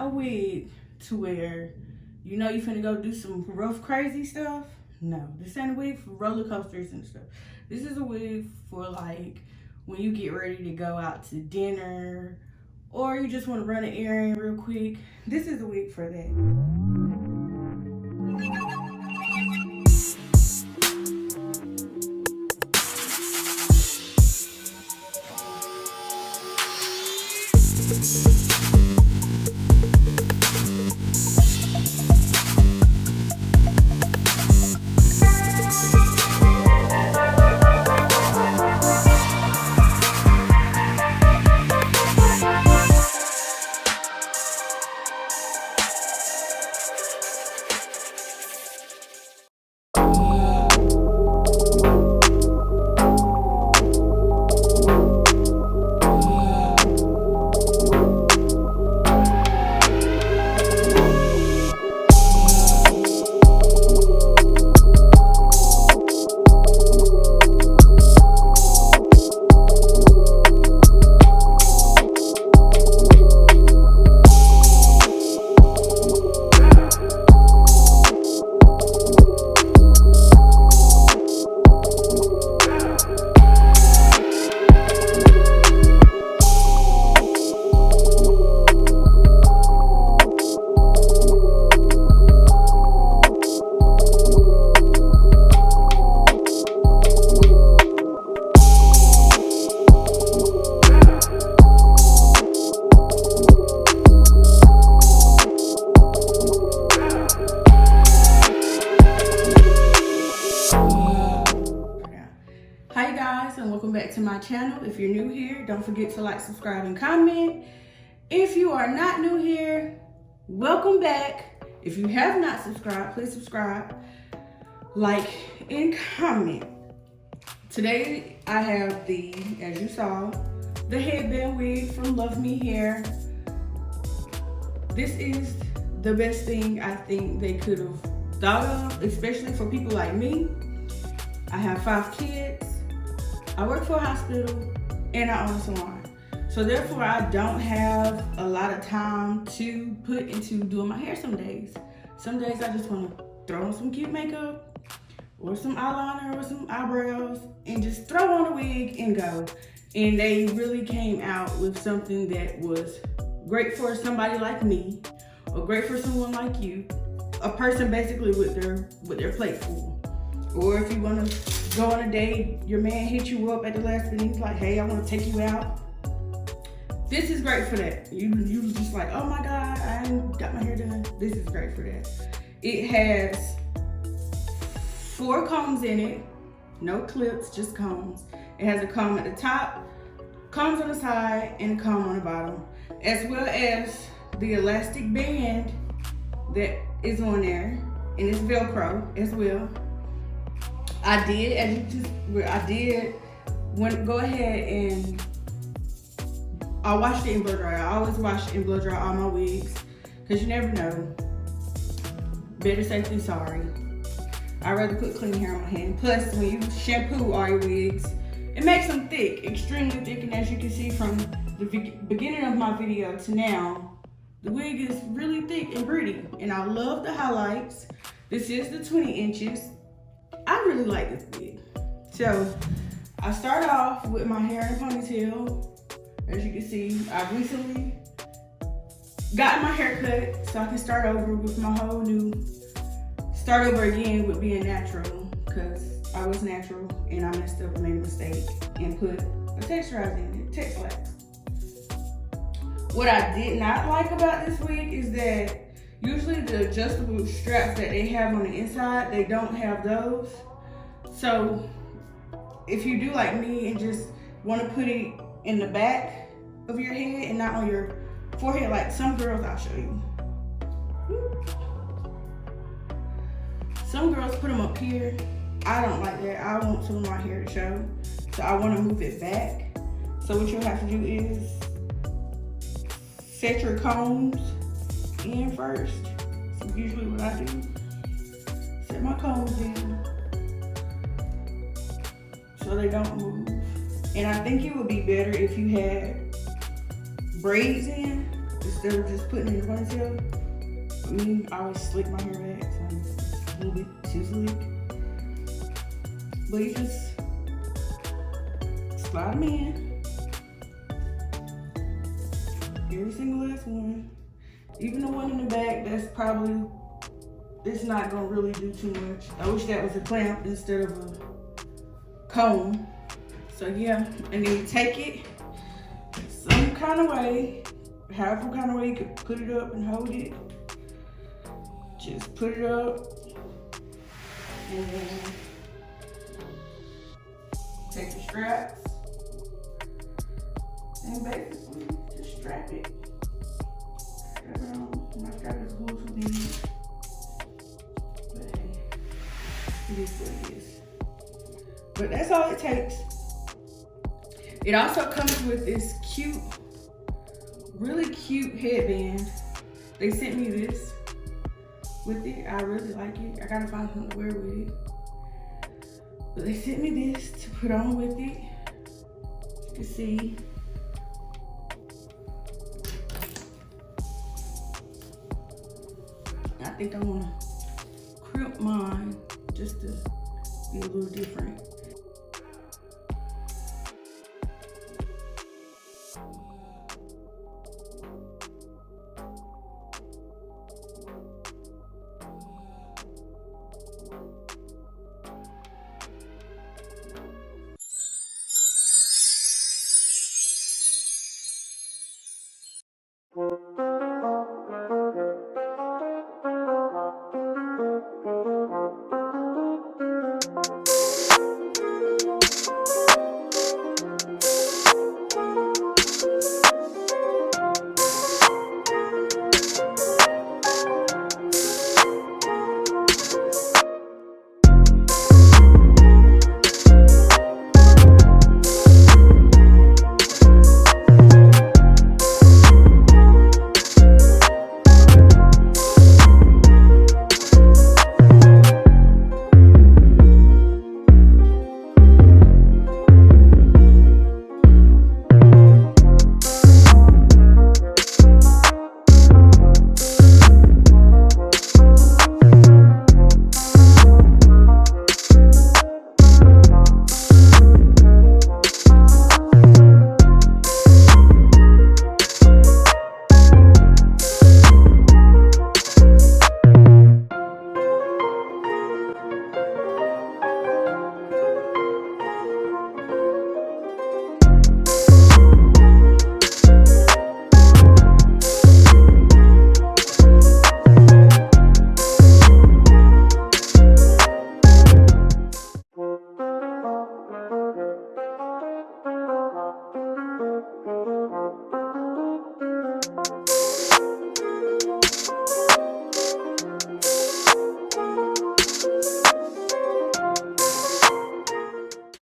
a wig to where you know you finna go do some rough, crazy stuff. No, this ain't a wig for roller coasters and stuff. This is a wig for like when you get ready to go out to dinner or you just want to run an errand real quick. This is a wig for that. Hi guys, and welcome back to my channel. If you're new here, don't forget to like, subscribe, and comment. If you are not new here, welcome back. If you have not subscribed, please subscribe, like, and comment. Today I have as you saw, the headband wig from Luvme hair. This is the best thing I think they could have thought of, especially for people like me. I have 5 kids. I work for a hospital and I own a salon. So therefore I don't have a lot of time to put into doing my hair some days. Some days I just want to throw on some cute makeup or some eyeliner or some eyebrows and just throw on a wig and go. And they really came out with something that was great for somebody like me or great for someone like you, a person basically with their plate full. Or if you want to go on a date, your man hit you up at the last minute, he's like, hey, I want to take you out. This is great for that. You just like, oh my God, I ain't got my hair done. This is great for that. It has 4 combs in it, no clips, just combs. It has a comb at the top, combs on the side, and a comb on the bottom, as well as the elastic band that is on there, and it's Velcro as well. I did go ahead and I washed it in blow dry. I always wash it in blow dry all my wigs because you never know. Better safe than sorry. I'd rather put clean hair on my hand. Plus, when you shampoo all your wigs, it makes them thick, extremely thick. And as you can see from the beginning of my video to now, the wig is really thick and pretty. And I love the highlights. This is the 20 inches. I really like this wig. So I start off with my hair in a ponytail. As you can see, I recently got my hair cut so I can start over with my start over again with being natural, because I was natural and I messed up and made a mistake and put a texturizer in it, Texlax. What I did not like about this wig is that usually the adjustable straps that they have on the inside, they don't have those. So if you do like me and just want to put it in the back of your head and not on your forehead, like some girls, I'll show you. Some girls put them up here. I don't like that. I want some of my hair to show. So I want to move it back. So what you'll have to do is set your combs in first. So usually what I do, set my combs in so they don't move. And I think it would be better if you had braids in, instead of just putting it in a ponytail. For me, I always slick my hair back, so it's a little bit too slick. But you just slide them in. Every single last one. Even the one in the back, that's probably, it's not gonna really do too much. I wish that was a clamp instead of a comb. So yeah, and then you take it some kind of way, however kind of way you could put it up and hold it. Just put it up and then take the straps and basically just strap it. Strap it on. My strap is a little too big, but hey, it is what it is. But that's all it takes. It also comes with this cute, really cute headband. They sent me this with it. I really like it. I gotta find something to wear with it. But they sent me this to put on with it. You can see. I think I wanna crimp mine just to be a little different.